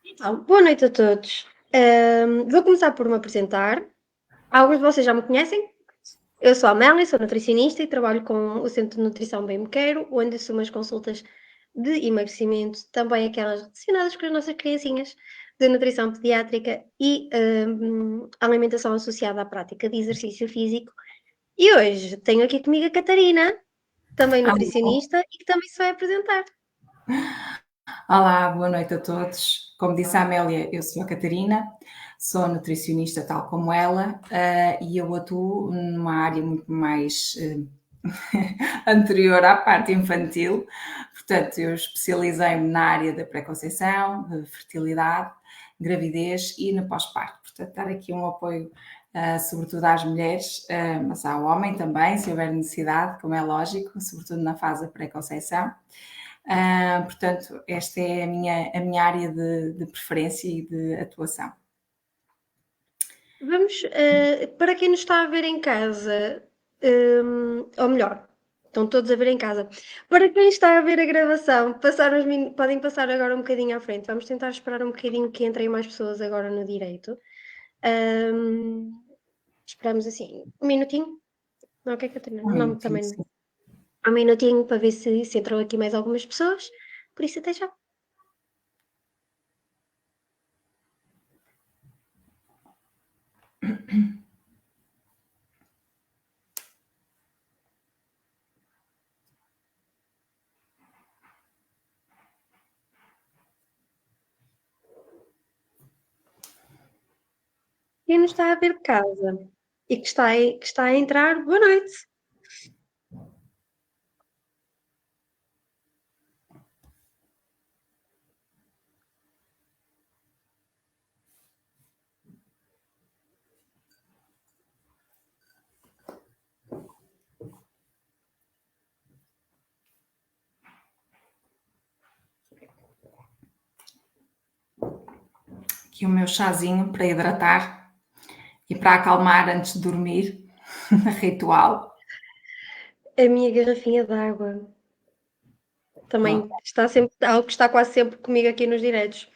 Então, boa noite a todos. Vou começar por me apresentar. Alguns de vocês já me conhecem. Eu sou a Amélia, sou nutricionista e trabalho com o Centro de Nutrição Bem Me Quero, onde assumo as consultas de emagrecimento, também aquelas relacionadas com as nossas criancinhas, de nutrição pediátrica e alimentação associada à prática de exercício físico. E hoje tenho aqui comigo a Catarina, também Alô. nutricionista e que também se vai apresentar. Olá, boa noite a todos. Como disse a Amélia, eu sou a Catarina, sou nutricionista tal como ela, e eu atuo numa área muito mais anterior à parte infantil. Portanto, eu especializei-me na área da pré-conceição, de fertilidade, gravidez e no pós-parto. Portanto, dar aqui um apoio sobretudo às mulheres, mas ao homem também, se houver necessidade, como é lógico, sobretudo na fase da pré-conceição. Portanto, esta é a minha área de preferência e de atuação. Vamos, para quem nos está a ver em casa, ou melhor, estão todos a ver em casa. Para quem está a ver a gravação, podem passar agora um bocadinho à frente. Vamos tentar esperar um bocadinho que entrem mais pessoas agora no direito. Hum, esperamos assim, um minutinho. Não, o que é que eu tenho? Um Não, minutinho, também não. sim. Um minutinho para ver se entram aqui mais algumas pessoas. Por isso, até já. Quem nos está a ver de casa e que está a entrar, boa noite. Aqui o meu chazinho para hidratar e para acalmar antes de dormir, ritual. A minha garrafinha de água. Bom, Também está sempre algo que está quase sempre comigo aqui nos diretos.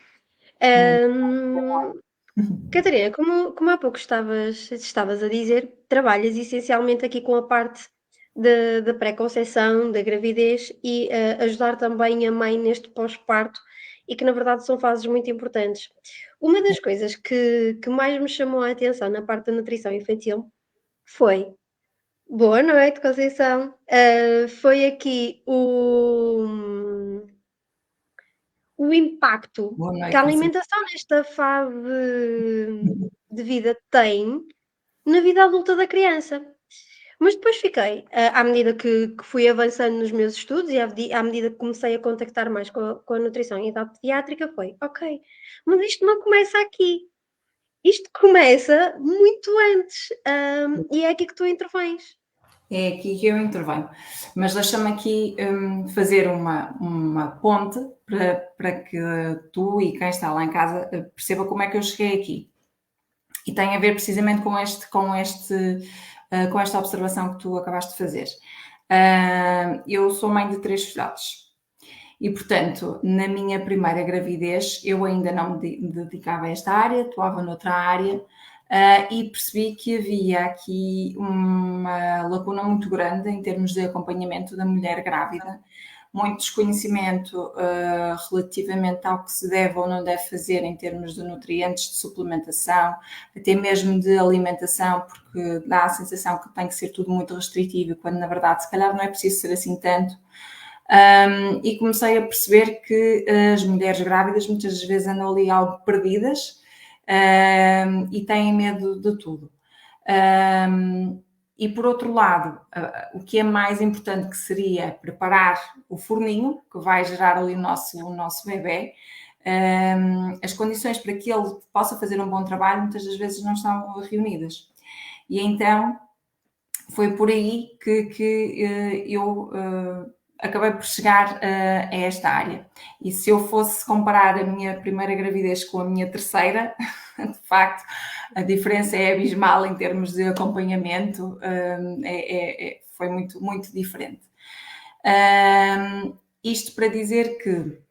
muito Hum, Catarina, como há pouco estavas a dizer, trabalhas essencialmente aqui com a parte da pré-conceição, da gravidez e ajudar também a mãe neste pós-parto e que na verdade são fases muito importantes. Uma das coisas que mais me chamou a atenção na parte da nutrição infantil foi boa noite, Conceição. Foi aqui o impacto boa que a noite, assim. alimentação nesta fase de vida tem na vida adulta da criança. Mas depois fiquei, à medida que fui avançando nos meus estudos e à medida que comecei a contactar mais com a nutrição em idade pediátrica, foi: "Ok, mas isto não começa aqui, isto começa muito antes", e é aqui que tu intervens. É aqui que eu intervenho. Mas deixa-me aqui fazer uma ponte para que tu e quem está lá em casa perceba como é que eu cheguei aqui. E tem a ver precisamente com esta observação que tu acabaste de fazer. Eu sou mãe de 3 filhotes. E, portanto, na minha primeira gravidez, eu ainda não me dedicava a esta área, atuava noutra área, e percebi que havia aqui uma lacuna muito grande em termos de acompanhamento da mulher grávida, muito desconhecimento relativamente ao que se deve ou não deve fazer em termos de nutrientes, de suplementação, até mesmo de alimentação, porque dá a sensação que tem que ser tudo muito restritivo, quando na verdade se calhar não é preciso ser assim tanto. E comecei a perceber que as mulheres grávidas muitas das vezes andam ali algo perdidas e têm medo de tudo. E por outro lado, o que é mais importante que seria preparar o forninho, que vai gerar ali o nosso bebê, as condições para que ele possa fazer um bom trabalho muitas das vezes não estão reunidas. E então foi por aí que eu acabei por chegar a esta área. E se eu fosse comparar a minha primeira gravidez com a minha terceira, de facto, a diferença é abismal em termos de acompanhamento, foi muito, muito diferente. Isto para dizer que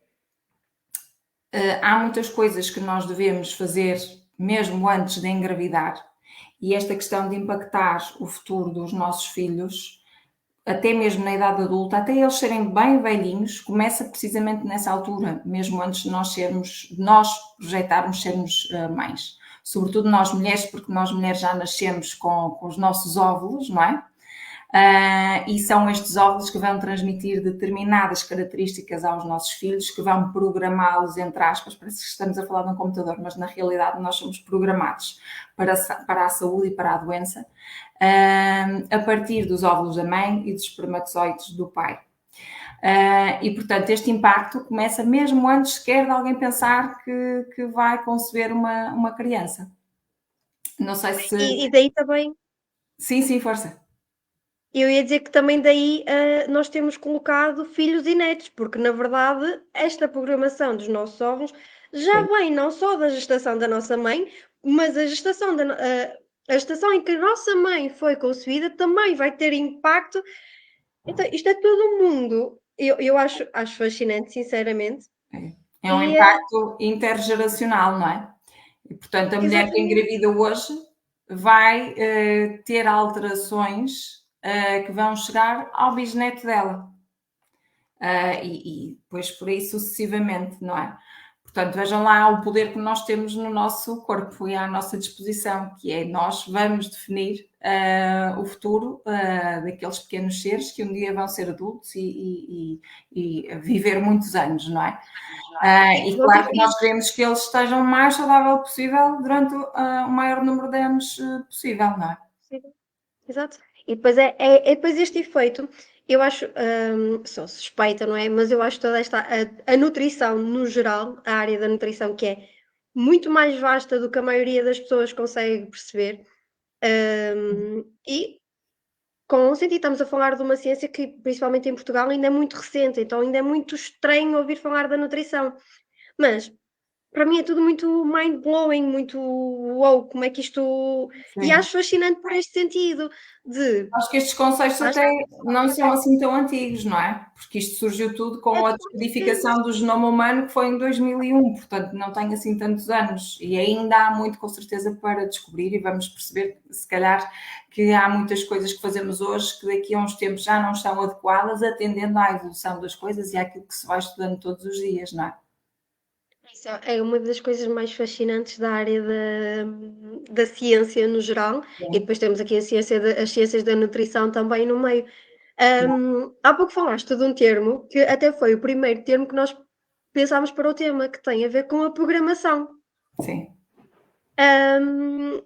Há muitas coisas que nós devemos fazer mesmo antes de engravidar, e esta questão de impactar o futuro dos nossos filhos, até mesmo na idade adulta, até eles serem bem velhinhos, começa precisamente nessa altura, mesmo antes de nós projetarmos sermos mães. Sobretudo nós mulheres, porque nós mulheres já nascemos com os nossos óvulos, não é? E são estes óvulos que vão transmitir determinadas características aos nossos filhos, que vão programá-los, entre aspas, parece que estamos a falar de um computador, mas na realidade nós somos programados para a saúde e para a doença, a partir dos óvulos da mãe e dos espermatozoides do pai. E, portanto, este impacto começa mesmo antes sequer de alguém pensar que vai conceber uma criança. Não sei se... E daí também Sim, força. eu ia dizer que também daí, nós temos colocado filhos e netos, porque na verdade esta programação dos nossos óvulos já Sim. vem não só da gestação da nossa mãe, mas a gestação em que a nossa mãe foi concebida também vai ter impacto. Então isto é todo um mundo, eu acho fascinante sinceramente, É um e, impacto intergeracional, não é? E, portanto, a mulher que exatamente. engravida hoje vai ter alterações que vão chegar ao bisneto dela. E depois por aí sucessivamente, não é? Portanto, vejam lá o poder que nós temos no nosso corpo e à nossa disposição, que é nós vamos definir o futuro daqueles pequenos seres que um dia vão ser adultos e viver muitos anos, não é? E Vão ter claro que nós filhos. queremos que eles estejam o mais saudável possível durante o maior número de anos possível, não é? Sim, exato. E depois é depois este efeito, eu acho, sou suspeita, não é, mas eu acho toda esta a nutrição no geral, a área da nutrição que é muito mais vasta do que a maioria das pessoas consegue perceber, e com sentido, estamos a falar de uma ciência que, principalmente em Portugal, ainda é muito recente, então ainda é muito estranho ouvir falar da nutrição. Mas para mim é tudo muito mind blowing, muito uou, como é que isto, e Sim. acho fascinante por este sentido de Acho que estes conceitos lá até está, não são assim tão antigos, não é? Porque isto surgiu tudo com é a tão recente. descodificação do genoma humano, que foi em 2001, portanto não tem assim tantos anos. E ainda há muito, com certeza, para descobrir e vamos perceber, se calhar, que há muitas coisas que fazemos hoje que daqui a uns tempos já não estão adequadas, atendendo à evolução das coisas e àquilo que se vai estudando todos os dias, não é? Isso é uma das coisas mais fascinantes da área da ciência no geral, e Sim, depois temos aqui as ciências da nutrição também no meio. sim, Há pouco falaste de um termo que até foi o primeiro termo que nós pensámos para o tema, que tem a ver com a programação. sim. Hum,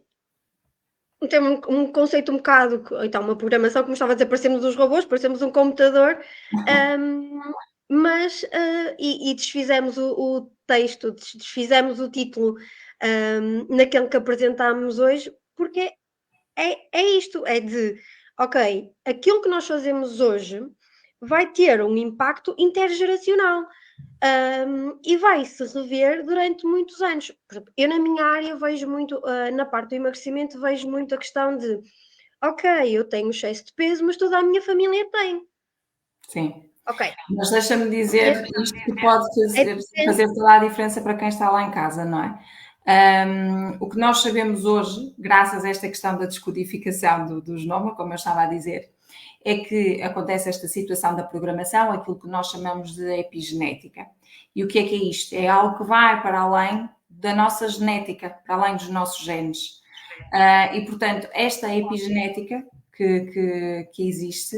Tem um conceito um bocado, então, uma programação, como estava a dizer, parecemos uns robôs, parecemos um computador, hum, mas, e desfizemos o texto, desfizemos o título, naquele que apresentámos hoje, porque é isto, é de, ok, aquilo que nós fazemos hoje vai ter um impacto intergeracional. E vai-se rever durante muitos anos. Por exemplo, eu na minha área vejo muito, na parte do emagrecimento, vejo muito a questão de, ok, eu tenho excesso de peso, mas toda a minha família tem. Sim. Ok, Mas deixa-me e dizer isto que pode é fazer diferente. toda a diferença para quem está lá em casa, não é? O que nós sabemos hoje, graças a esta questão da descodificação do genoma, como eu estava a dizer, é que acontece esta situação da programação, aquilo que nós chamamos de epigenética. E o que é isto? É algo que vai para além da nossa genética, para além dos nossos genes. E, portanto, esta epigenética que existe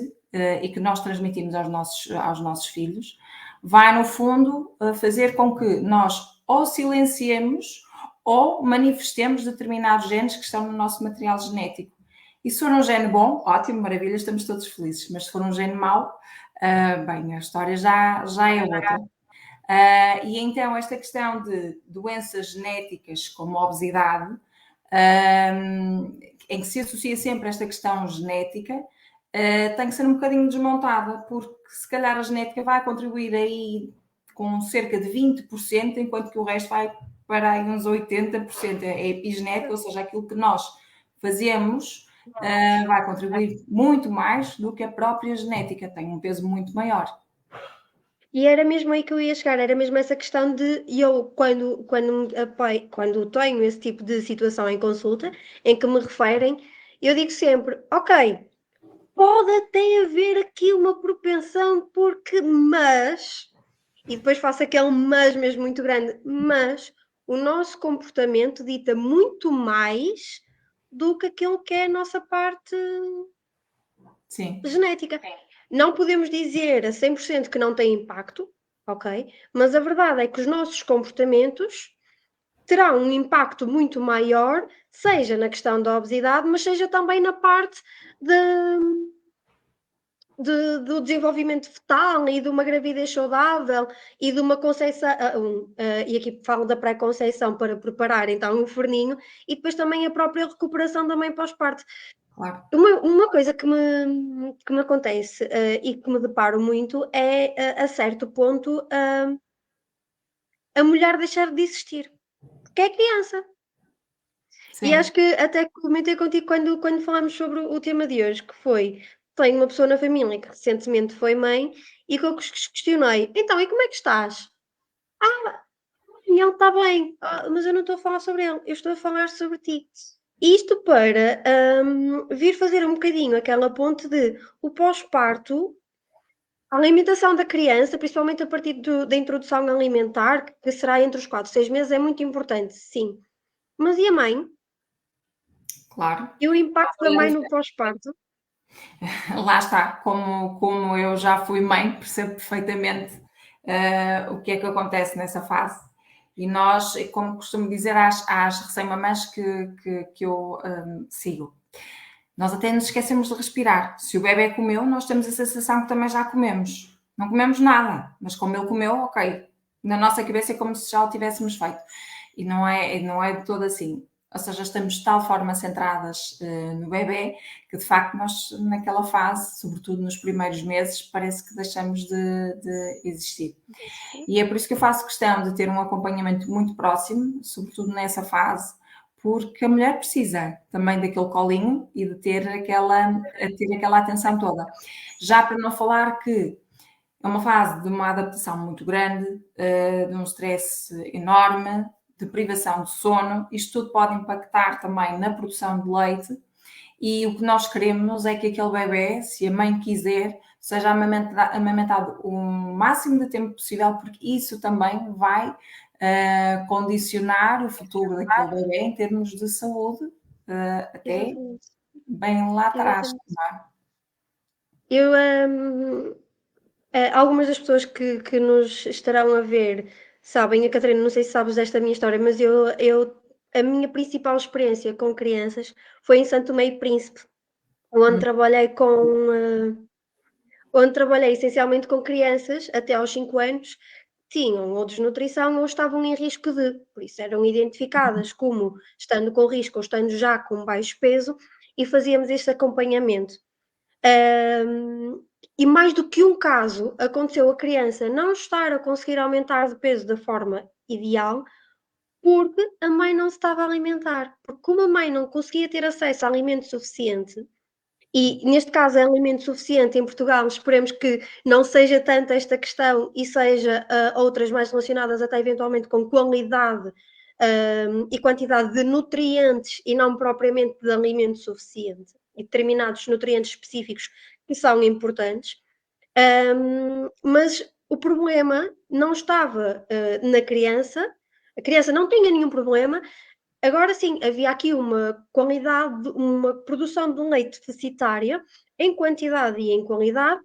e que nós transmitimos aos nossos filhos, vai, no fundo, fazer com que nós ou silenciemos ou manifestemos determinados genes que estão no nosso material genético. E se for um gene bom, ótimo, maravilha, estamos todos felizes. Mas se for um gene mau, bem, a história já é outra. E então esta questão de doenças genéticas como a obesidade, em que se associa sempre esta questão genética, tem que ser um bocadinho desmontada, porque se calhar a genética vai contribuir aí com cerca de 20%, enquanto que o resto vai para aí uns 80%. É epigenética, ou seja, aquilo que nós fazemos vai contribuir muito mais do que a própria genética, tem um peso muito maior. E era mesmo aí que eu ia chegar, era mesmo essa questão de eu, quando tenho esse tipo de situação em consulta, em que me referem, eu digo sempre: ok, pode até haver aqui uma propensão, porque, mas, e depois faço aquele mas mesmo muito grande, mas o nosso comportamento dita muito mais do que aquilo que é a nossa parte Sim, genética. Não podemos dizer a 100% que não tem impacto, ok? Mas a verdade é que os nossos comportamentos terão um impacto muito maior, seja na questão da obesidade, mas seja também na parte de, do desenvolvimento fetal e de uma gravidez saudável e de uma conceição, e aqui falo da pré-conceição para preparar então um forninho, e depois também a própria recuperação da mãe pós-parto. claro. Uma coisa que me acontece, e que me deparo muito é, a certo ponto, a mulher deixar de existir, porque é criança. E Sim, acho que até comentei contigo quando falámos sobre o tema de hoje, que foi: tenho uma pessoa na família que recentemente foi mãe e que eu questionei: "Então, e como é que estás?". "E ele está bem". "Ah, mas eu não estou a falar sobre ele, eu estou a falar sobre ti". Isto para, vir fazer um bocadinho aquela ponte de o pós-parto, a alimentação da criança, principalmente a partir da introdução alimentar, que será entre os 4 e 6 meses, é muito importante, sim. Mas e a mãe? claro. E o impacto da mãe Aliás, no pós-parto? lá está, como eu já fui mãe, percebo perfeitamente o que é que acontece nessa fase. E nós, como costumo dizer às recém-mamãs que eu sigo, nós até nos esquecemos de respirar. Se o bebê comeu, nós temos a sensação que também já comemos. Não comemos nada, mas como ele comeu, ok. Na nossa cabeça é como se já o tivéssemos feito. E não é de todo assim. Ou seja, estamos de tal forma centradas no bebê que de facto nós naquela fase, sobretudo nos primeiros meses, parece que deixamos de existir. E é por isso que eu faço questão de ter um acompanhamento muito próximo, sobretudo nessa fase, porque a mulher precisa também daquele colinho e de ter aquela atenção toda. Já para não falar que é uma fase de uma adaptação muito grande, de um stress enorme, de privação de sono, isto tudo pode impactar também na produção de leite e o que nós queremos é que aquele bebê, se a mãe quiser, seja amamentado o máximo de tempo possível, porque isso também vai condicionar o futuro daquele bebê em termos de saúde, até Exatamente, bem lá atrás. exatamente. Não é? Eu, algumas das pessoas que nos estarão a ver sabem, a Catarina, não sei se sabes desta minha história, mas a minha principal experiência com crianças foi em Santo Tomé e Príncipe, onde Hum, trabalhei com, onde trabalhei essencialmente com crianças até aos 5 anos, que tinham ou desnutrição ou estavam em risco de, por isso eram identificadas como estando com risco ou estando já com baixo peso, e fazíamos este acompanhamento. Hum, e mais do que um caso, aconteceu a criança não estar a conseguir aumentar de peso da forma ideal, porque a mãe não se estava a alimentar. Porque como a mãe não conseguia ter acesso a alimento suficiente, e neste caso é alimento suficiente em Portugal, esperemos que não seja tanto esta questão e seja, outras mais relacionadas até eventualmente com qualidade, e quantidade de nutrientes e não propriamente de alimento suficiente, e determinados nutrientes específicos que são importantes. Mas o problema não estava, na criança, a criança não tinha nenhum problema. Agora sim, havia aqui uma qualidade, uma produção de leite deficitária em quantidade e em qualidade,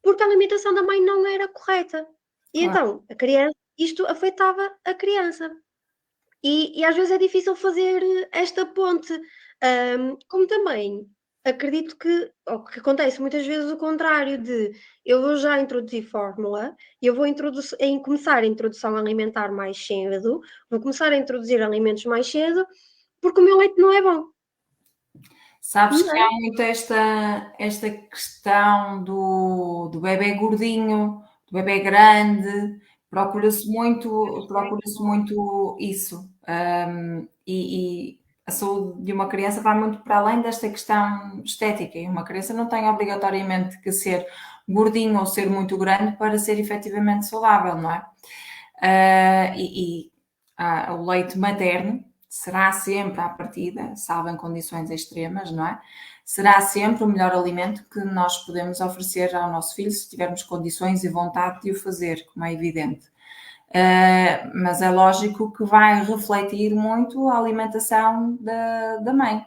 porque a alimentação da mãe não era correta. E claro. então, a criança, isto afetava a criança. E às vezes é difícil fazer esta ponte. Como também acredito que, ou que acontece muitas vezes o contrário, de eu vou já introduzir fórmula, eu vou começar a introdução alimentar mais cedo, vou começar a introduzir alimentos mais cedo, porque o meu leite não é bom, Sabes não que é? há muito esta questão do bebê gordinho, do bebê grande, procura-se muito isso. E a saúde de uma criança vai muito para além desta questão estética, e uma criança não tem obrigatoriamente que ser gordinho ou ser muito grande para ser efetivamente saudável, não é? O leite materno será sempre à partida, salvo em condições extremas, não é? Será sempre o melhor alimento que nós podemos oferecer ao nosso filho se tivermos condições e vontade de o fazer, como é evidente. Mas é lógico que vai refletir muito a alimentação da mãe.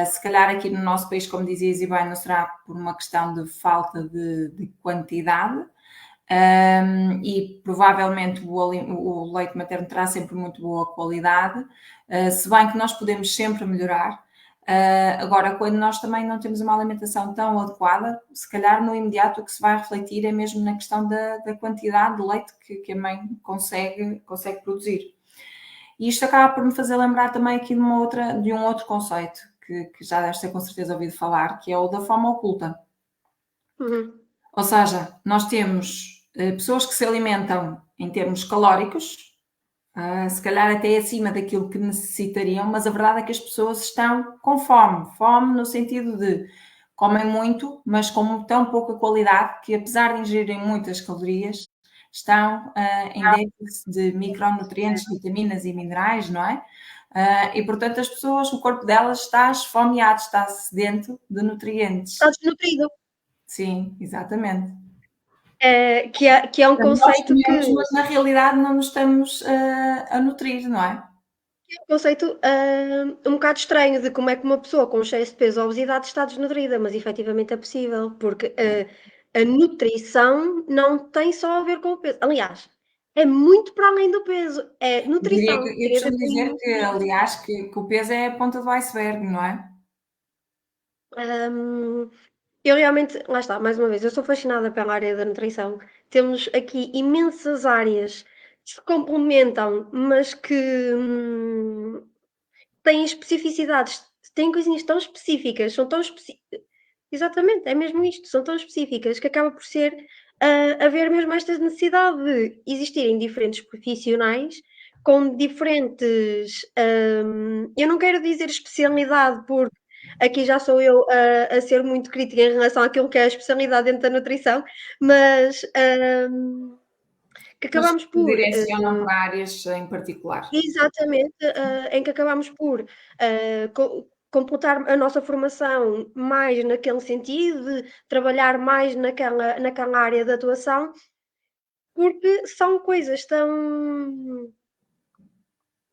Se calhar aqui no nosso país, como dizias e bem, não será por uma questão de falta de quantidade, e provavelmente o leite materno terá sempre muito boa qualidade, se bem que nós podemos sempre melhorar. Agora, quando nós também não temos uma alimentação tão adequada, se calhar no imediato o que se vai refletir é mesmo na questão da quantidade de leite que a mãe consegue produzir. E isto acaba por me fazer lembrar também aqui de um outro conceito que já deves ter com certeza ouvido falar, que é o da fome oculta. Uhum. Ou seja, nós temos pessoas que se alimentam em termos calóricos, se calhar até acima daquilo que necessitariam, mas a verdade é que as pessoas estão com fome. Fome no sentido de comem muito, mas com tão pouca qualidade que, apesar de ingerirem muitas calorias, estão em déficit de micronutrientes, vitaminas e minerais, não é? E portanto as pessoas, o corpo delas está esfomeado, está sedento de nutrientes. Está desnutrido. Sim, exatamente. Que é um Nós conceito que comemos, mas na realidade não nos estamos a nutrir, não é? é um conceito, um bocado estranho de como é que uma pessoa com excesso de peso ou obesidade está desnutrida, mas efetivamente é possível, porque a nutrição não tem só a ver com o peso. Aliás, é muito para além do peso. É nutrição, Eu tem a ver costumo com dizer que, nutrientes. aliás, que o peso é a ponta do iceberg, não é? Hum, eu realmente, lá está, mais uma vez, eu sou fascinada pela área da nutrição. Temos aqui imensas áreas que se complementam, mas que têm especificidades, têm coisinhas tão específicas, são tão exatamente, é mesmo isto, são tão específicas que acaba por ser, haver mesmo esta necessidade de existirem diferentes profissionais com diferentes, eu não quero dizer especialidade, porque aqui já sou eu a ser muito crítica em relação àquilo que é a especialidade dentro da nutrição, mas, que Mas acabamos que por, direcionam para áreas em particular. exatamente, em que acabamos por, completar a nossa formação mais naquele sentido de trabalhar mais naquela área de atuação, porque são coisas tão,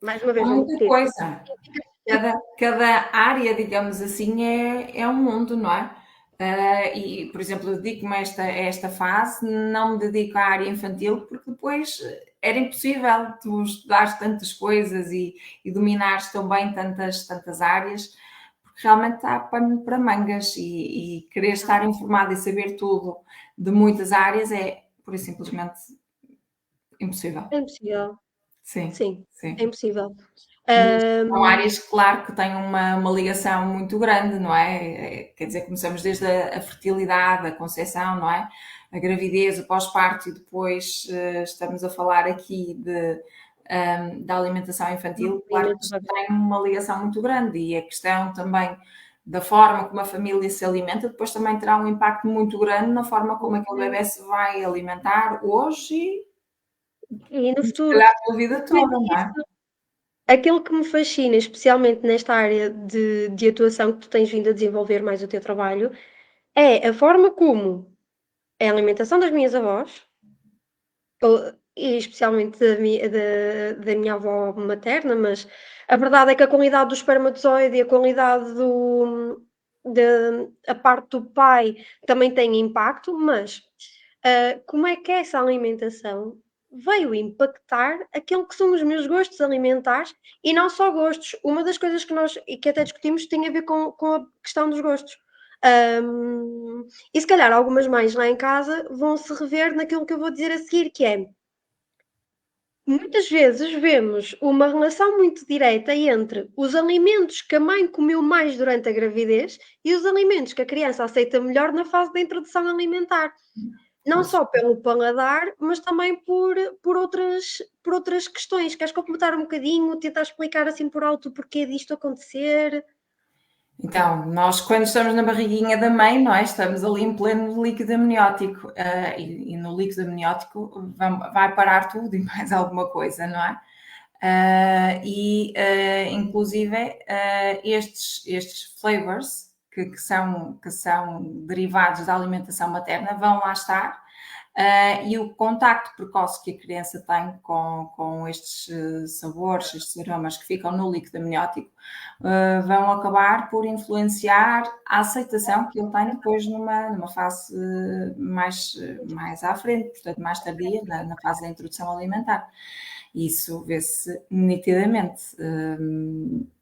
mais uma Há vez vou muita repetir, coisa. Cada área, digamos assim, é um mundo, não é? E, por exemplo, eu dedico-me a esta fase, não me dedico à área infantil, porque depois era impossível tu estudares tantas coisas e dominares tão bem tantas áreas, porque realmente há pano para mangas e querer estar informado e saber tudo de muitas áreas é, pura e simplesmente, impossível. é impossível, Sim, sim, é sim. impossível. Mas são Hum, áreas, claro, que têm uma ligação muito grande, não é? Quer dizer, começamos desde a fertilidade, a concepção, não é? A gravidez, o pós-parto e depois estamos a falar aqui da alimentação infantil. Claro que isto tem uma ligação muito grande e a questão também da forma como a família se alimenta depois também terá um impacto muito grande na forma como aquele bebé se vai alimentar hoje e no e se futuro. calhar pela vida toda, não é? Aquilo que me fascina, especialmente nesta área de atuação que tu tens vindo a desenvolver mais o teu trabalho, é a forma como a alimentação das minhas avós, e especialmente da minha avó materna, mas a verdade é que a qualidade do espermatozoide e a qualidade a parte do pai também tem impacto, mas como é que essa alimentação veio impactar aquilo que são os meus gostos alimentares e não só gostos. Uma das coisas que nós e que até discutimos tem a ver com a questão dos gostos. E se calhar algumas mães lá em casa vão se rever naquilo que eu vou dizer a seguir, que é muitas vezes vemos uma relação muito direta entre os alimentos que a mãe comeu mais durante a gravidez e os alimentos que a criança aceita melhor na fase da introdução alimentar. não só pelo paladar, mas também por outras questões. Queres completar um bocadinho, tentar explicar assim por alto o porquê disto acontecer? Então, nós quando estamos na barriguinha da mãe, não é? Estamos ali em pleno líquido amniótico, e no líquido amniótico vai parar tudo e mais alguma coisa, não é? Inclusive estes flavors que são derivados da alimentação materna vão lá estar, e o contacto precoce que a criança tem com estes sabores, estes aromas que ficam no líquido amniótico, vão acabar por influenciar a aceitação que ele tem depois numa fase mais à frente, portanto mais tardia, na fase da introdução alimentar. Isso vê-se nitidamente.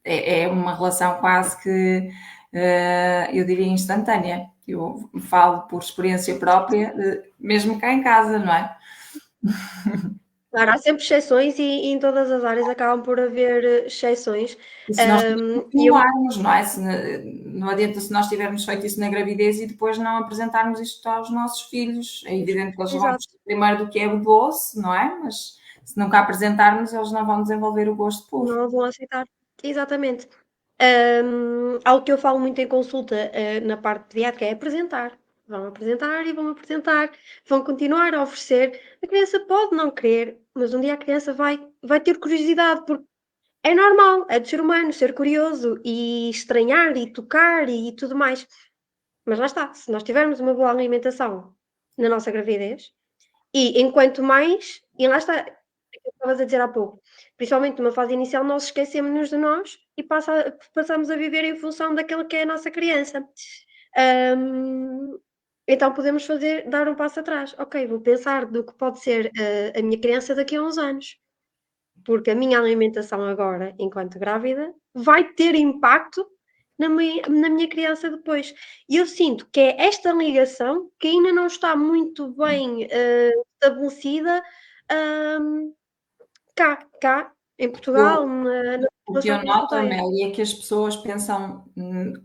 É uma relação quase que, eu diria, instantânea. Eu falo por experiência própria, mesmo cá em casa, não é? Claro, há sempre exceções e em todas as áreas acabam por haver exceções. E se nós E eu continuarmos, não é? Não adianta se nós tivermos feito isso na gravidez e depois não apresentarmos isto aos nossos filhos. É evidente que eles vão exato, gostar primeiro do que é o doce, não é? Mas se nunca apresentarmos, eles não vão desenvolver o gosto puro. não vão aceitar. Exatamente. Algo que eu falo muito em consulta, na parte pediátrica é apresentar. Vão apresentar e vão apresentar, vão continuar a oferecer. A criança pode não querer, mas um dia a criança vai ter curiosidade, porque é normal, é do ser humano ser curioso e estranhar e tocar e tudo mais. Mas lá está, se nós tivermos uma boa alimentação na nossa gravidez, e enquanto mais, e lá está, é aquilo que estavas a dizer há pouco, principalmente numa fase inicial, nós esquecemos-nos de nós e passamos a viver em função daquilo que é a nossa criança. Hum, então podemos dar um passo atrás. Ok, vou pensar do que pode ser a minha criança daqui a uns anos, porque a minha alimentação agora, enquanto grávida, vai ter impacto na minha criança depois. E eu sinto que é esta ligação que ainda não está muito bem estabelecida, hum, cá em Portugal, Eu na O que população eu que nos noto, rodeia. Amélia, é que as pessoas pensam,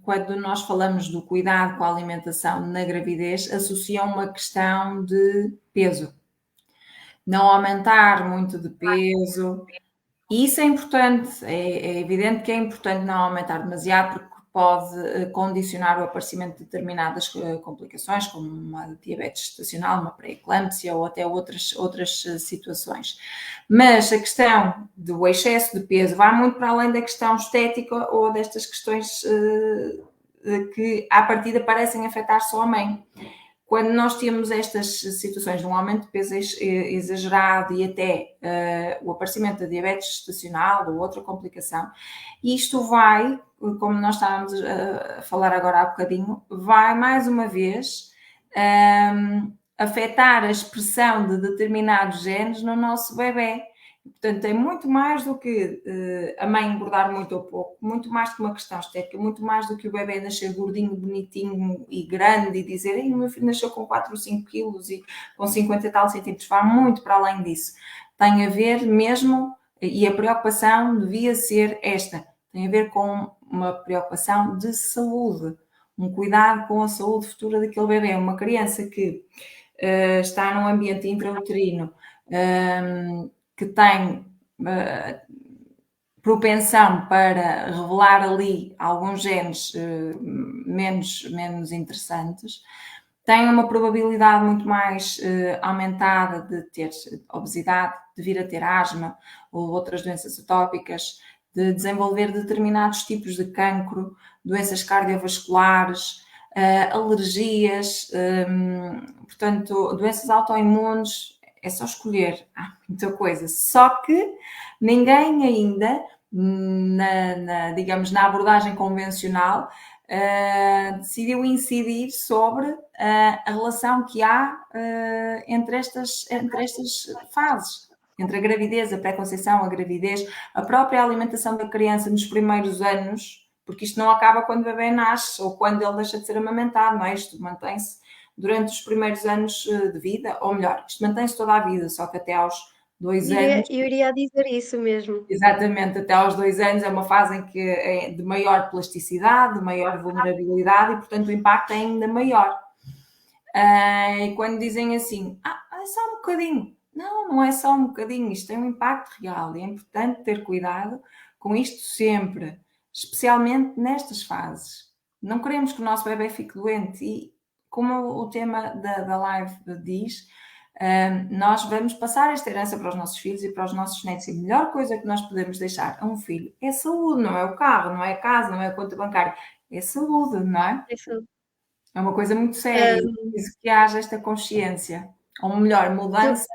quando nós falamos do cuidado com a alimentação na gravidez, associam uma questão de peso. Não aumentar muito de peso. E isso é importante, é evidente que é importante não aumentar demasiado, porque pode condicionar o aparecimento de determinadas complicações, como uma diabetes gestacional, uma pré-eclâmpsia ou até outras situações. Mas a questão do excesso de peso vai muito para além da questão estética ou destas questões que, à partida, parecem afetar só a mãe. Quando nós temos estas situações de um aumento de peso exagerado e até o aparecimento da diabetes gestacional ou outra complicação, isto vai, como nós estávamos a falar agora há bocadinho, vai mais uma vez afetar a expressão de determinados genes no nosso bebê. Portanto, tem muito mais do que a mãe engordar muito ou pouco, muito mais do que uma questão estética, muito mais do que o bebê nascer gordinho, bonitinho e grande e dizer, o meu filho nasceu com 4 ou 5 quilos e com 50 e tal centímetros, vai muito para além disso. Tem a ver mesmo, e a preocupação devia ser esta, tem a ver com uma preocupação de saúde, um cuidado com a saúde futura daquele bebê. Uma criança que está num ambiente intrauterino, que tem propensão para revelar ali alguns genes menos interessantes, tem uma probabilidade muito mais aumentada de ter obesidade, de vir a ter asma ou outras doenças atópicas, de desenvolver determinados tipos de cancro, doenças cardiovasculares, alergias, portanto, doenças autoimunes. É só escolher, há muita coisa. Só que ninguém ainda, digamos, na abordagem convencional, decidiu incidir sobre a relação que há entre estas fases, entre a gravidez, a pré-conceição, a gravidez, a própria alimentação da criança nos primeiros anos, porque isto não acaba quando o bebê nasce ou quando ele deixa de ser amamentado, não é? Isto mantém-se durante os primeiros anos de vida, ou melhor, isto mantém-se toda a vida, só que até aos 2 anos. Eu iria dizer isso mesmo. Exatamente, até aos 2 anos é uma fase em que é de maior plasticidade, de maior vulnerabilidade e, portanto, o impacto é ainda maior. E quando dizem assim, é só um bocadinho. Não, não é só um bocadinho, isto tem um impacto real e é importante ter cuidado com isto sempre, especialmente nestas fases. Não queremos que o nosso bebê fique doente e, como o tema da live diz, nós vamos passar esta herança para os nossos filhos e para os nossos netos. E a melhor coisa que nós podemos deixar a um filho é saúde, não é o carro, não é a casa, não é a conta bancária, é saúde, não é? Isso, É uma coisa muito séria, hã, e preciso que haja esta consciência, ou melhor, do mudança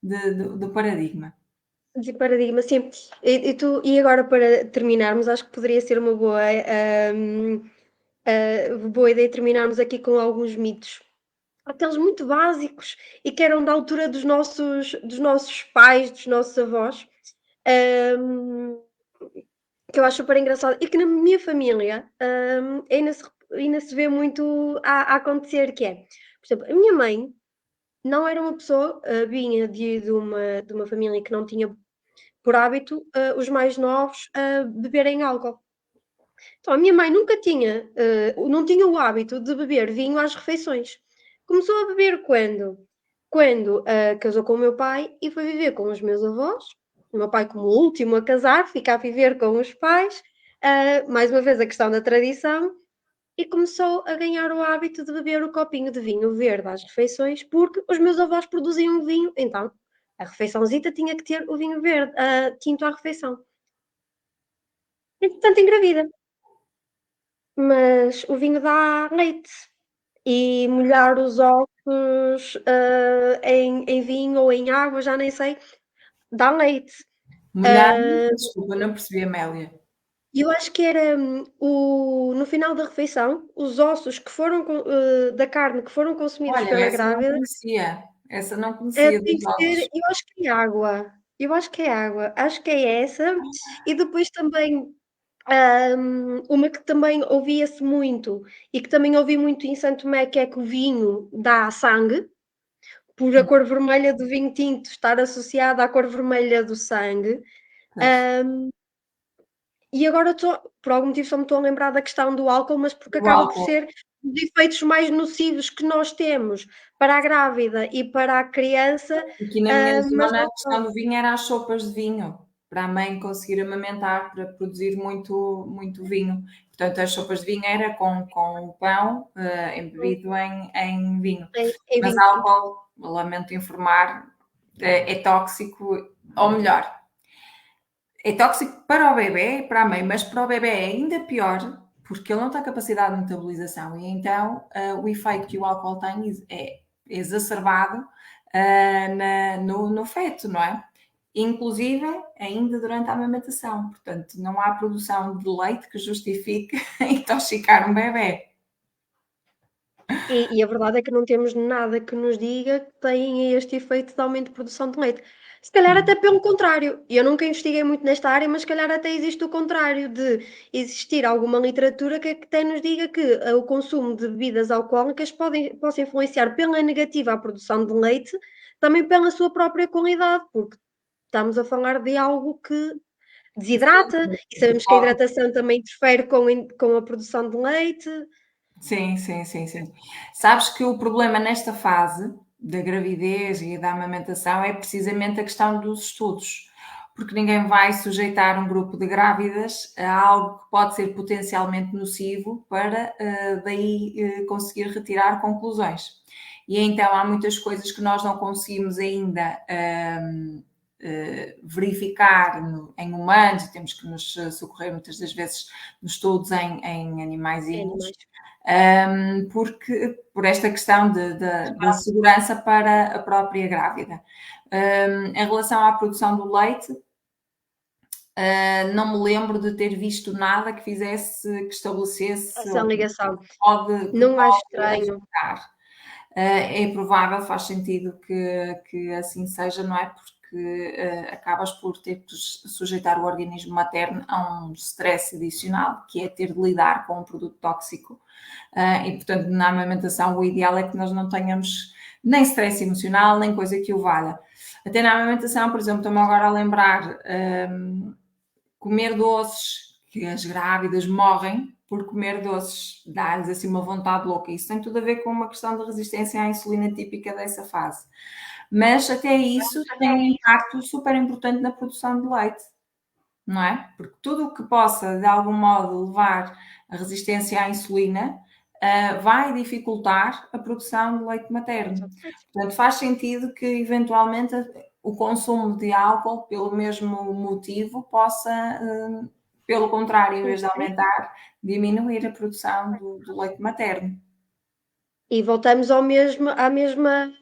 do paradigma. de paradigma, sim. E agora para terminarmos, acho que poderia ser uma boa ideia terminarmos aqui com alguns mitos. Aqueles muito básicos e que eram da altura dos nossos pais, dos nossos avós, hum, que eu acho super engraçado e que na minha família, ainda se vê muito a acontecer, que é, por exemplo, a minha mãe não era uma pessoa, vinha de uma família que não tinha por hábito, os mais novos, beberem álcool. Então a minha mãe nunca tinha, não tinha o hábito de beber vinho às refeições. Começou a beber quando, casou com o meu pai e foi viver com os meus avós. O meu pai como o último a casar, fica a viver com os pais, mais uma vez a questão da tradição, e começou a ganhar o hábito de beber o copinho de vinho verde às refeições, porque os meus avós produziam vinho, então a refeiçãozita tinha que ter o vinho verde, tinto à refeição. Entretanto engravida, mas o vinho dá leite. E molhar os ovos, em vinho ou em água, já nem sei, dá leite. Molhar, Hã, desculpa, não percebi, Amélia. e eu acho que era, no final da refeição, os ossos que foram da carne que foram consumidos Olha, pela grávida, essa não conhecia tem dos que ser, ossos. eu acho que é água, acho que é essa, e depois também, uma que também ouvia-se muito e que também ouvi muito em Santo Tomé, que é que o vinho dá sangue. Por a cor vermelha do vinho tinto estar associada à cor vermelha do sangue. Pois. Hã, e agora por algum motivo só me estou a lembrar da questão do álcool, mas porque Do acaba por álcool. ser os efeitos mais nocivos que nós temos para a grávida e para a criança, Aqui na minha mas zona, não a são. questão do vinho era as sopas de vinho, para a mãe conseguir amamentar, para produzir muito, muito vinho. Portanto, as sopas de vinho era com o pão, embebido em vinho. Em Mas vinho tinto. álcool, lamento informar, é tóxico, ou melhor, é tóxico para o bebê e para a mãe, mas para o bebê é ainda pior, porque ele não tem capacidade de metabolização e então o efeito que o álcool tem é exacerbado no feto, não é? Inclusive ainda durante a amamentação. Portanto, não há produção de leite que justifique intoxicar um bebê. E a verdade é que não temos nada que nos diga que tem este efeito de aumento de produção de leite. Se calhar até pelo contrário, eu nunca investiguei muito nesta área, mas se calhar até existe o contrário, de existir alguma literatura que até nos diga que, o consumo de bebidas alcoólicas possa influenciar pela negativa a produção de leite, também pela sua própria qualidade, porque estamos a falar de algo que desidrata, e Que sabemos que a hidratação também interfere com a produção de leite. sim, sim, sim, sim. Sabes que o problema nesta fase da gravidez e da amamentação é precisamente a questão dos estudos, porque ninguém vai sujeitar um grupo de grávidas a algo que pode ser potencialmente nocivo para daí conseguir retirar conclusões. E então há muitas coisas que nós não conseguimos ainda verificar em humanos, e temos que nos socorrer muitas das vezes nos estudos em É animaizinhos, animais. porque, por esta questão de segurança para a própria grávida. Em relação à produção do leite, não me lembro de ter visto nada que fizesse, que estabelecesse Essa ou ligação. que Não acho pode estranho. afetar. É provável, faz sentido que assim seja, não é? Porque acabas por ter que sujeitar o organismo materno a um stress adicional, que é ter de lidar com um produto tóxico. E, portanto, na amamentação, o ideal é que nós não tenhamos nem stress emocional, nem coisa que o valha. Até na amamentação, por exemplo, estou-me agora a lembrar, comer doces, que as grávidas morrem, por comer doces, dá-lhes assim uma vontade louca. Isso tem tudo a ver com uma questão de resistência à insulina típica dessa fase. Mas até isso tem um impacto super importante na produção de leite, não é? Porque tudo o que possa, de algum modo, levar a resistência à insulina, vai dificultar a produção de leite materno. Portanto, faz sentido que, eventualmente, o consumo de álcool, pelo mesmo motivo, possa, pelo contrário, em vez de aumentar, diminuir a produção do leite materno. E voltamos à mesma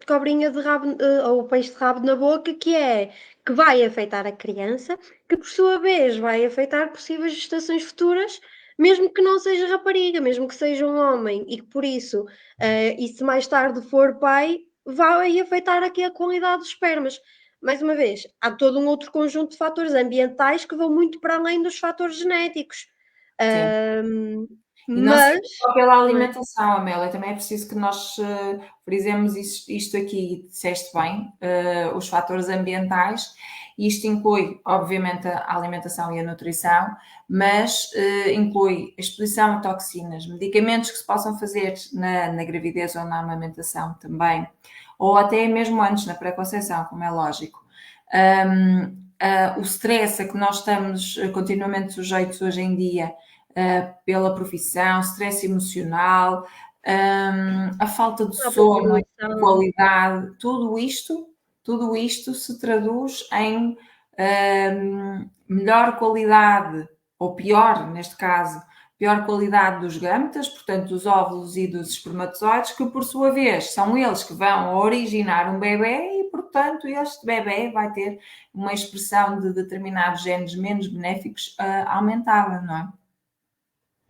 cobrinha de rabo, ou peixe de rabo na boca, que vai afetar a criança, que por sua vez vai afetar possíveis gestações futuras, mesmo que não seja rapariga, mesmo que seja um homem, e que por isso, e se mais tarde for pai, vai afetar aqui a qualidade dos espermas. Mais uma vez, há todo um outro conjunto de fatores ambientais que vão muito para além dos fatores genéticos. Sim. E não Mas só pela alimentação, Amélia, também é preciso que nós frisemos isto aqui, disseste bem, os fatores ambientais, e isto inclui, obviamente, a alimentação e a nutrição, mas inclui a exposição a toxinas, medicamentos que se possam fazer na gravidez ou na amamentação também, ou até mesmo antes, na pré-conceição, como é lógico. O stress a que nós estamos continuamente sujeitos hoje em dia, pela profissão, stress emocional, a falta de sono, a qualidade, tudo isto se traduz em melhor qualidade, ou pior, neste caso, pior qualidade dos gâmetas, portanto dos óvulos e dos espermatozoides, que por sua vez são eles que vão originar um bebê e, portanto, este bebê vai ter uma expressão de determinados genes menos benéficos aumentada, não é?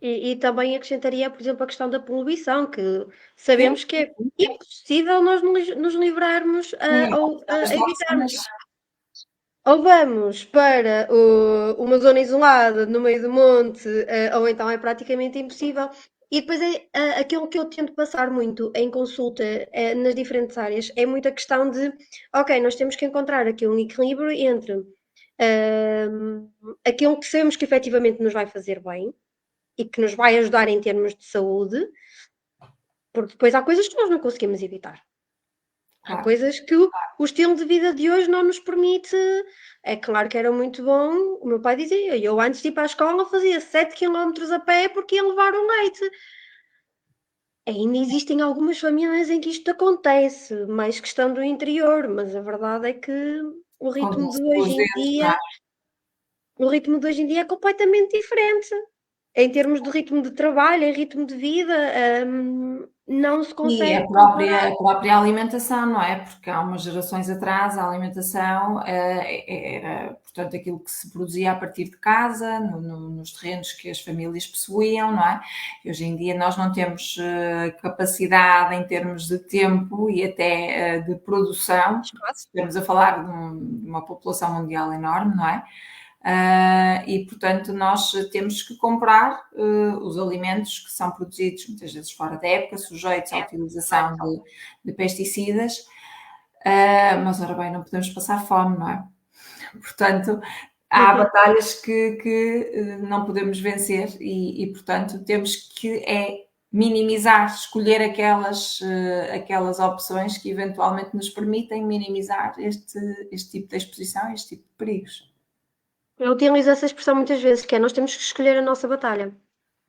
E também acrescentaria, por exemplo, a questão da poluição, que Sim, sabemos que é impossível nós nos livrarmos sim, ou as evitarmos. toxinas. Ou vamos para uma zona isolada no meio do monte, ou então é praticamente impossível. E depois aquilo que eu tento passar muito em consulta nas diferentes áreas é muito a questão de, ok, nós temos que encontrar aqui um equilíbrio entre aquilo que sabemos que efetivamente nos vai fazer bem e que nos vai ajudar em termos de saúde, porque depois há coisas que nós não conseguimos evitar. Há Claro. coisas que o estilo de vida de hoje não nos permite. É claro que era muito bom, o meu pai dizia, eu antes de ir para a escola fazia 7 quilómetros a pé porque ia levar o leite. Ainda existem algumas famílias em que isto acontece, mais questão do interior, mas a verdade é que o ritmo Conta-se de pelos hoje em dedos, não dia, é? o ritmo de hoje em dia é completamente diferente. Em termos de ritmo de trabalho, em ritmo de vida, não se E consegue comparar. a própria alimentação, não é? Porque há umas gerações atrás a alimentação era, portanto, aquilo que se produzia a partir de casa, nos terrenos que as famílias possuíam, não é? E hoje em dia nós não temos capacidade em termos de tempo e até de produção, porque estamos a falar de uma população mundial enorme, não é? E portanto nós temos que comprar os alimentos que são produzidos muitas vezes fora da época, sujeitos à utilização de pesticidas, mas ora bem, não podemos passar fome, não é? Portanto, há batalhas que não podemos vencer e portanto temos que minimizar, escolher aquelas opções que eventualmente nos permitem minimizar este tipo de exposição, este tipo de perigos. Eu utilizo essa expressão muitas vezes, que é nós temos que escolher a nossa batalha.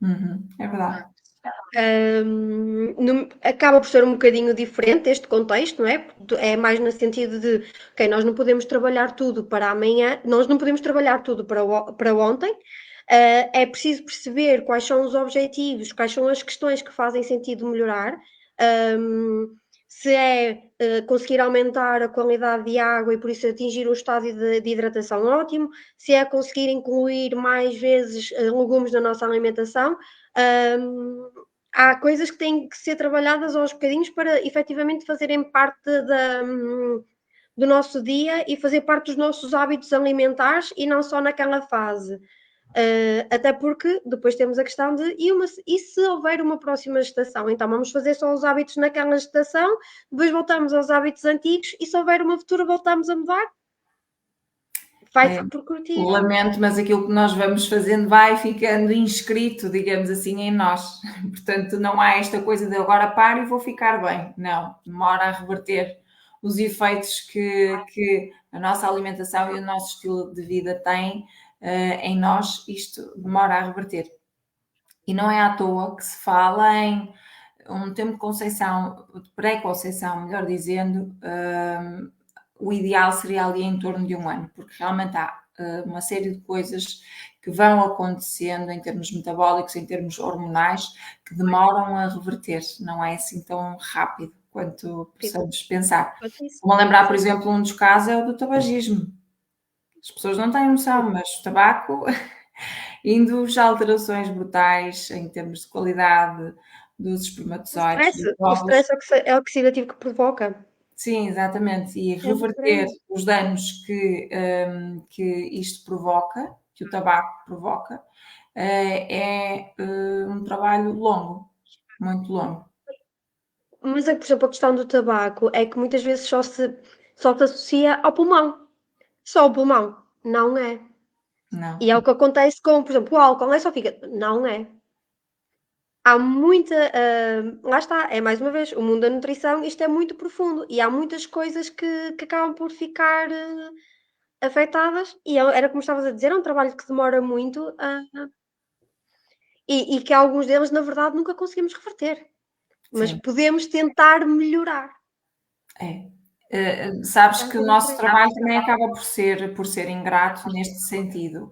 Uhum, é verdade. Acaba por ser um bocadinho diferente este contexto, não é? É mais no sentido de, ok, nós não podemos trabalhar tudo para amanhã, nós não podemos trabalhar tudo para ontem. É preciso perceber quais são os objetivos, quais são as questões que fazem sentido melhorar. Se é conseguir aumentar a qualidade de água e por isso atingir um estágio de hidratação ótimo, se é conseguir incluir mais vezes legumes na nossa alimentação. Há coisas que têm que ser trabalhadas aos bocadinhos para efetivamente fazerem parte do nosso dia e fazer parte dos nossos hábitos alimentares e não só naquela fase. Até porque depois temos a questão de e se houver uma próxima estação? Então vamos fazer só os hábitos naquela estação, depois voltamos aos hábitos antigos e se houver uma futura voltamos a mudar? vai-se repercutir. Lamento, mas aquilo que nós vamos fazendo vai ficando inscrito, digamos assim, em nós. Portanto, não há esta coisa de agora paro e vou ficar bem. Não, demora a reverter os efeitos que a nossa alimentação e o nosso estilo de vida têm em nós, isto demora a reverter. E não é à toa que se fala em um tempo de conceição, de pré-conceição, melhor dizendo, o ideal seria ali em torno de 1 ano, porque realmente há uma série de coisas que vão acontecendo em termos metabólicos, em termos hormonais, que demoram a reverter, não é assim tão rápido quanto possamos pensar. Vou lembrar, por exemplo, um dos casos é o do tabagismo. As pessoas não têm noção, mas o tabaco induz alterações brutais em termos de qualidade dos espermatozoides, dos O óvulos. stress é oxidativo que provoca. Sim, exatamente. E É muito reverter grande. os danos que isto provoca, que o tabaco provoca, é um trabalho longo, muito longo. Mas é que, por exemplo, a questão do tabaco é que muitas vezes só se associa ao pulmão. Só o pulmão. Não é. Não, E é o que acontece com, por exemplo, o álcool, é só fica. Não é. Há muita. Lá está, é mais uma vez, o mundo da nutrição, isto é muito profundo e há muitas coisas que acabam por ficar afetadas. E era como estavas a dizer, é um trabalho que demora muito e que alguns deles, na verdade, nunca conseguimos reverter. Mas sim, podemos tentar melhorar. é. Sabes É um que o bocadinho por nosso aí. trabalho também acaba por ser ingrato neste sentido.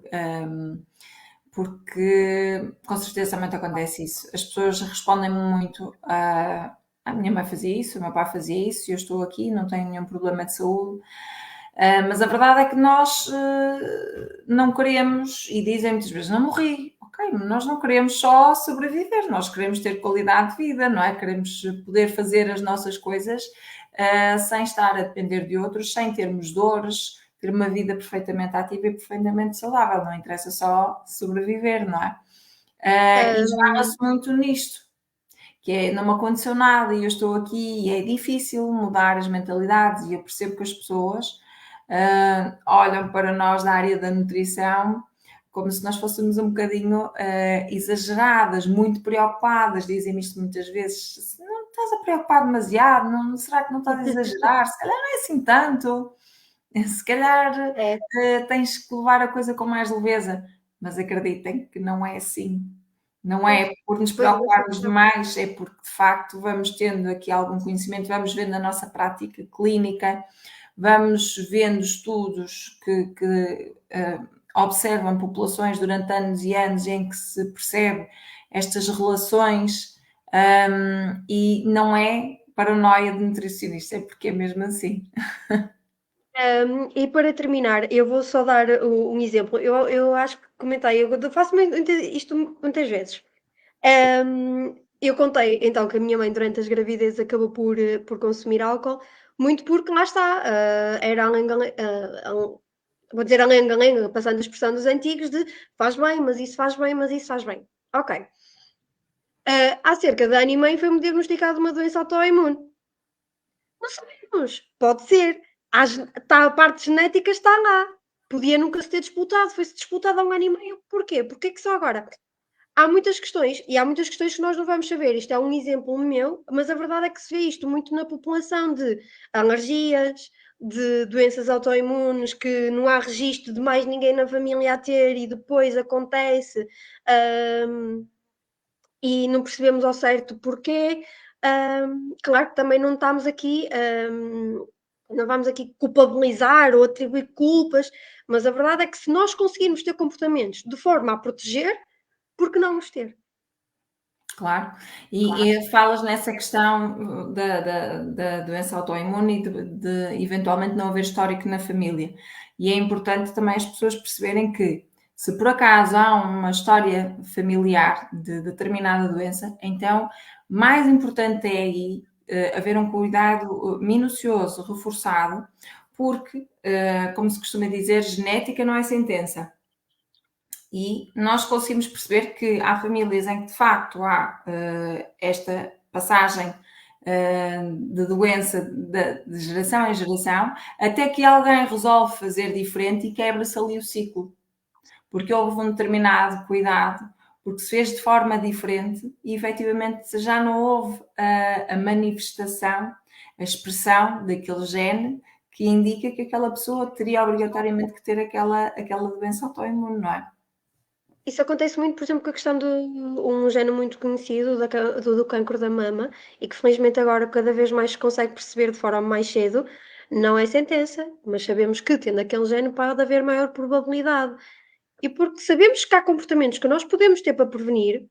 Porque com certeza também te acontece isso. As pessoas respondem muito a minha mãe fazia isso, o meu pai fazia isso, eu estou aqui, não tenho nenhum problema de saúde. Mas a verdade é que nós não queremos, e dizem muitas vezes, não morri. Ok, nós não queremos só sobreviver, nós queremos ter qualidade de vida, não é? Queremos poder fazer as nossas coisas sem estar a depender de outros, sem termos dores, ter uma vida perfeitamente ativa e perfeitamente saudável, não interessa só sobreviver, não é? E esbarra-se muito nisto, que é não me aconteceu nada e eu estou aqui e é difícil mudar as mentalidades e eu percebo que as pessoas olham para nós da área da nutrição como se nós fôssemos um bocadinho exageradas, muito preocupadas, dizem isto muitas vezes, não estás a preocupar demasiado, não, será que não estás a exagerar? Se calhar não é assim tanto. Se calhar É, tens que levar a coisa com mais leveza, mas acreditem que não é assim. Não pois, é por nos pois é essa preocuparmos questão. demais, é porque de facto vamos tendo aqui algum conhecimento, vamos vendo a nossa prática clínica, vamos vendo estudos que observam populações durante anos e anos em que se percebe estas relações e não é paranoia de nutricionista, é porque é mesmo assim. E para terminar, eu vou só dar um exemplo. Eu acho que comentei, eu faço isto muitas vezes. Eu contei então que a minha mãe durante as gravidezes acabou por consumir álcool, muito porque lá está, era a lenga-lenga, vou dizer a lenga-lenga, passando a expressão dos antigos de faz bem, mas isso faz bem, mas isso faz bem. Ok. Há cerca de ano e meio foi-me diagnosticada uma doença autoimune. Não sabemos, pode ser. A parte genética está lá. Podia nunca se ter disputado, foi-se disputado há um ano e meio. Porquê? Porquê que só agora? Há muitas questões, e há muitas questões que nós não vamos saber. Isto é um exemplo meu, mas a verdade é que se vê isto muito na população de alergias, de doenças autoimunes que não há registro de mais ninguém na família a ter e depois acontece, hum, e não percebemos ao certo porquê. Claro que também não estamos aqui, não vamos aqui culpabilizar ou atribuir culpas, mas a verdade é que se nós conseguirmos ter comportamentos de forma a proteger, por que não os ter? Claro, e falas nessa questão da doença autoimune e de eventualmente não haver histórico na família. E é importante também as pessoas perceberem que, se por acaso há uma história familiar de determinada doença, então mais importante é aí haver um cuidado minucioso, reforçado, porque, como se costuma dizer, genética não é sentença. E nós conseguimos perceber que há famílias em que de facto há esta passagem de doença de geração em geração, até que alguém resolve fazer diferente e quebra-se ali o ciclo. Porque houve um determinado cuidado, porque se fez de forma diferente e efetivamente já não houve a manifestação, a expressão daquele gene que indica que aquela pessoa teria obrigatoriamente que ter aquela doença autoimune, não é? Isso acontece muito, por exemplo, com a questão de um género muito conhecido do cancro da mama e que felizmente agora cada vez mais se consegue perceber de forma mais cedo, não é sentença, mas sabemos que tendo aquele género pode haver maior probabilidade. E porque sabemos que há comportamentos que nós podemos ter para prevenir,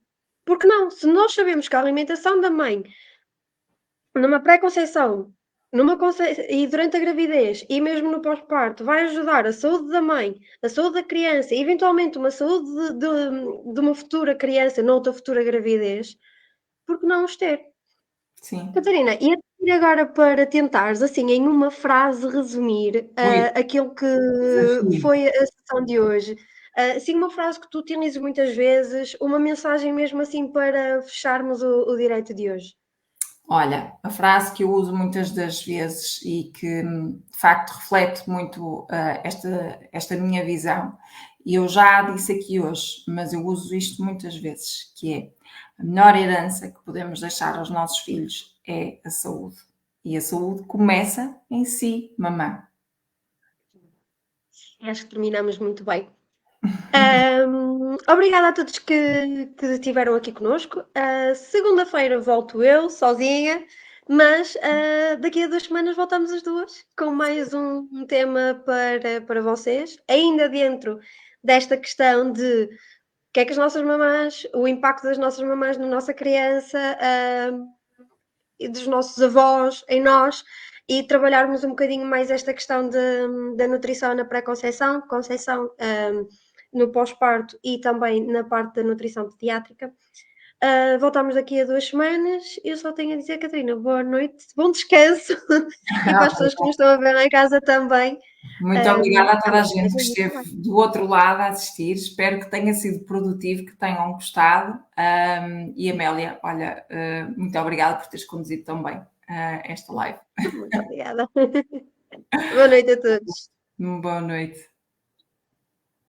porque não? Se nós sabemos que a alimentação da mãe numa pré-conceição, e durante a gravidez e mesmo no pós-parto vai ajudar a saúde da mãe, a saúde da criança e eventualmente uma saúde de uma futura criança noutra futura gravidez, por que não os ter? Sim. Catarina, e a pedir agora para tentares, assim, em uma frase resumir, Ui, aquilo que desafio. foi a sessão de hoje. Assim, uma frase que tu utilizes muitas vezes, uma mensagem mesmo assim para fecharmos o direito de hoje. Olha, a frase que eu uso muitas das vezes e que de facto reflete muito esta minha visão, e eu já disse aqui hoje, mas eu uso isto muitas vezes, que é a melhor herança que podemos deixar aos nossos filhos é a saúde. E a saúde começa em si, mamã. Acho que terminamos muito bem. Obrigada a todos que estiveram aqui conosco. Segunda-feira volto eu, sozinha, mas daqui a 2 semanas voltamos as duas com mais um tema para vocês, ainda dentro desta questão de o que é que as nossas mamás, o impacto das nossas mamás na nossa criança, e dos nossos avós em nós, e trabalharmos um bocadinho mais esta questão da nutrição na pré-conceição, conceição, no pós-parto e também na parte da nutrição pediátrica. Voltamos daqui a 2 semanas. Eu só tenho a dizer, Catarina, boa noite, bom descanso e para as pessoas que nos estão a ver lá em casa também. Muito obrigada a toda a Amanhã gente que mesmo muito esteve trabalho. do outro lado a assistir. Espero que tenha sido produtivo, que tenham gostado. E Amélia, olha, muito obrigada por teres conduzido tão bem esta live. Muito obrigada. Boa noite a todos. Boa noite.